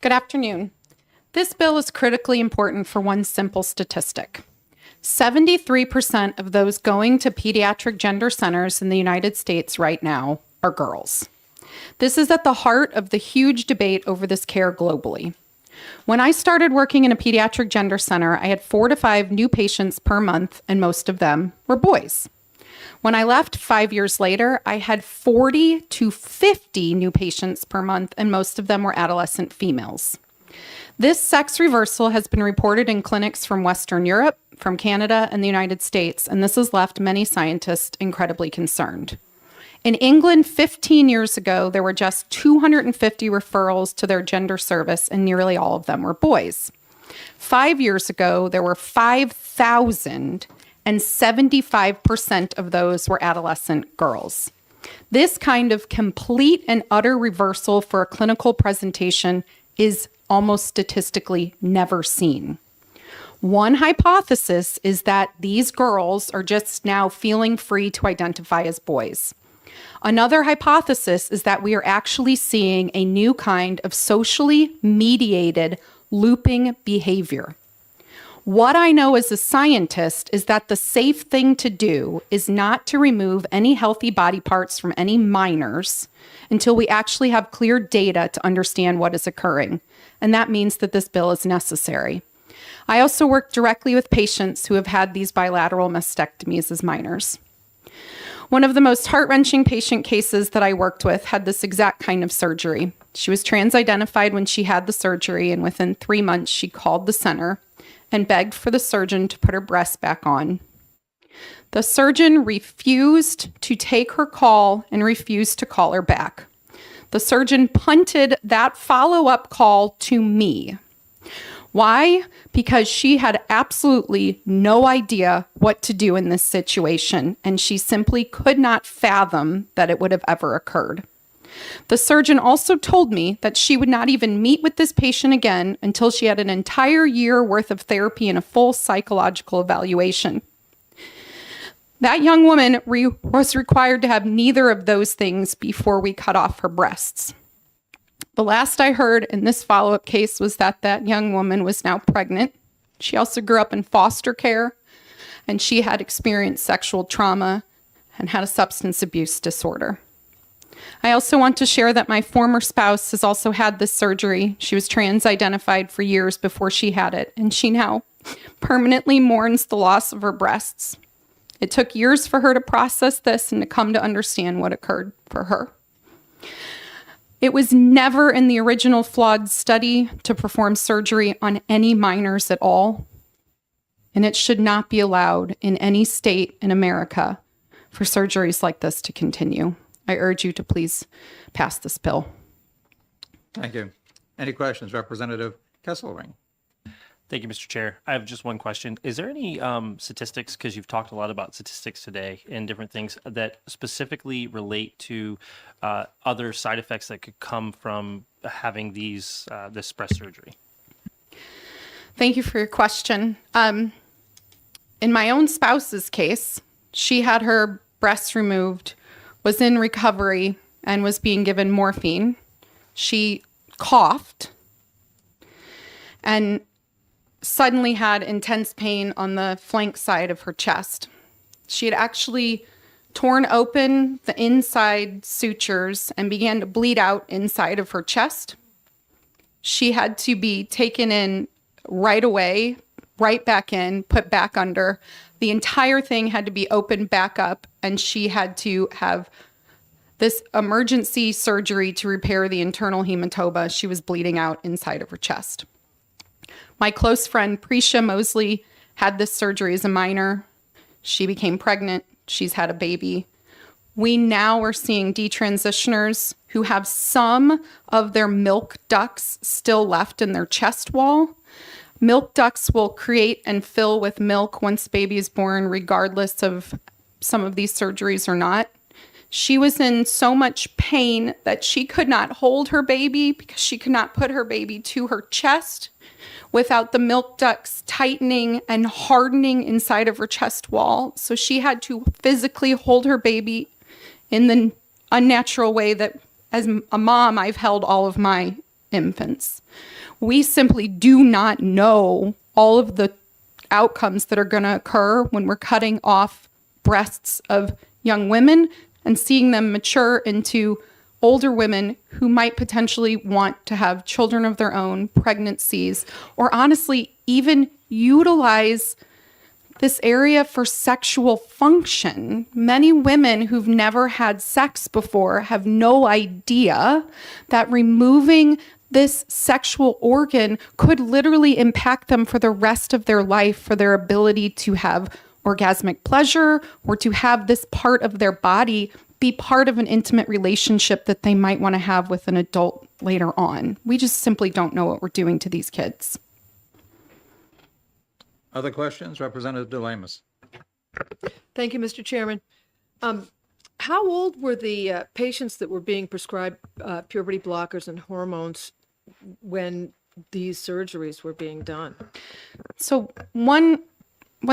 Good afternoon. This bill is critically important for one simple statistic. 73% of those going to pediatric gender centers in the United States right now are girls. This is at the heart of the huge debate over this care globally. When I started working in a pediatric gender center, I had 4 to 5 new patients per month, and most of them were boys. When I left 5 years later, I had 40 to 50 new patients per month, and most of them were adolescent females. This sex reversal has been reported in clinics from Western Europe, from Canada, and the United States, and this has left many scientists incredibly concerned. In England, 15 years ago, there were just 250 referrals to their gender service, and nearly all of them were boys. 5 years ago, there were 5,000, and 75% of those were adolescent girls. This kind of complete and utter reversal for a clinical presentation is almost statistically never seen. One hypothesis is that these girls are just now feeling free to identify as boys. Another hypothesis is that we are actually seeing a new kind of socially mediated looping behavior. What I know as a scientist is that the safe thing to do is not to remove any healthy body parts from any minors until we actually have clear data to understand what is occurring. And that means that this bill is necessary. I also work directly with patients who have had these bilateral mastectomies as minors. One of the most heart-wrenching patient cases that I worked with had this exact kind of surgery. She was trans-identified when she had the surgery, and within 3 months, she called the center and begged for the surgeon to put her breasts back on. The surgeon refused to take her call and refused to call her back. The surgeon punted that follow-up call to me. Why? Because she had absolutely no idea what to do in this situation, and she simply could not fathom that it would have ever occurred. The surgeon also told me that she would not even meet with this patient again until she had an entire year worth of therapy and a full psychological evaluation. That young woman was required to have neither of those things before we cut off her breasts. The last I heard in this follow-up case was that that young woman was now pregnant. She also grew up in foster care, and she had experienced sexual trauma and had a substance abuse disorder. I also want to share that my former spouse has also had this surgery. She was trans-identified for years before she had it, and she now permanently mourns the loss of her breasts. It took years for her to process this and to come to understand what occurred for her. It was never in the original flawed study to perform surgery on any minors at all, and it should not be allowed in any state in America for surgeries like this to continue. I urge you to please pass this bill. Thank you. Any questions? Representative Kesselring. Thank you, Mr. Chair. I have just one question. Is there any statistics, because you've talked a lot about statistics today and different things that specifically relate to other side effects that could come from having this breast surgery? Thank you for your question. In my own spouse's case, she had her breasts removed, was in recovery, and was being given morphine. She coughed and suddenly had intense pain on the flank side of her chest. She had actually torn open the inside sutures and began to bleed out inside of her chest. She had to be taken in right away, right back in, put back under. The entire thing had to be opened back up, and she had to have this emergency surgery to repair the internal hematoma. She was bleeding out inside of her chest. My close friend, Prisha Mosley, had this surgery as a minor. She became pregnant. She's had a baby. We now are seeing detransitioners who have some of their milk ducts still left in their chest wall. Milk ducts will create and fill with milk once baby is born, regardless of some of these surgeries or not. She was in so much pain that she could not hold her baby because she could not put her baby to her chest without the milk ducts tightening and hardening inside of her chest wall. So she had to physically hold her baby in the unnatural way that, as a mom, I've held all of my infants. We simply do not know all of the outcomes that are going to occur when we're cutting off breasts of young women and seeing them mature into older women who might potentially want to have children of their own, pregnancies, or honestly, even utilize this area for sexual function. Many women who've never had sex before have no idea that removing this sexual organ could literally impact them for the rest of their life, for their ability to have orgasmic pleasure or to have this part of their body be part of an intimate relationship that they might want to have with an adult later on. We just simply don't know what we're doing to these kids. Other questions? Representative DeLamus. Thank you, Mr. Chairman. How old were the patients that were being prescribed puberty blockers and hormones when these surgeries were being done? So one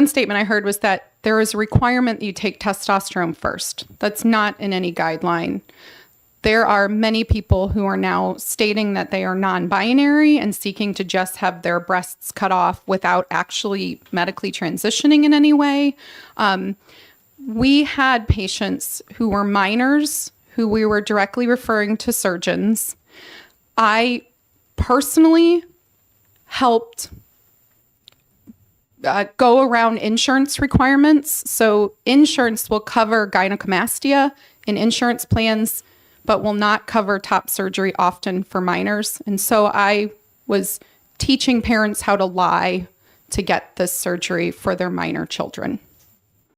statement I heard was that there is a requirement that you take testosterone first. That's not in any guideline. There are many people who are now stating that they are non-binary and seeking to just have their breasts cut off without actually medically transitioning in any way. We had patients who were minors who we were directly referring to surgeons. I personally helped go around insurance requirements. So insurance will cover gynecomastia in insurance plans, but will not cover top surgery often for minors. And so I was teaching parents how to lie to get this surgery for their minor children.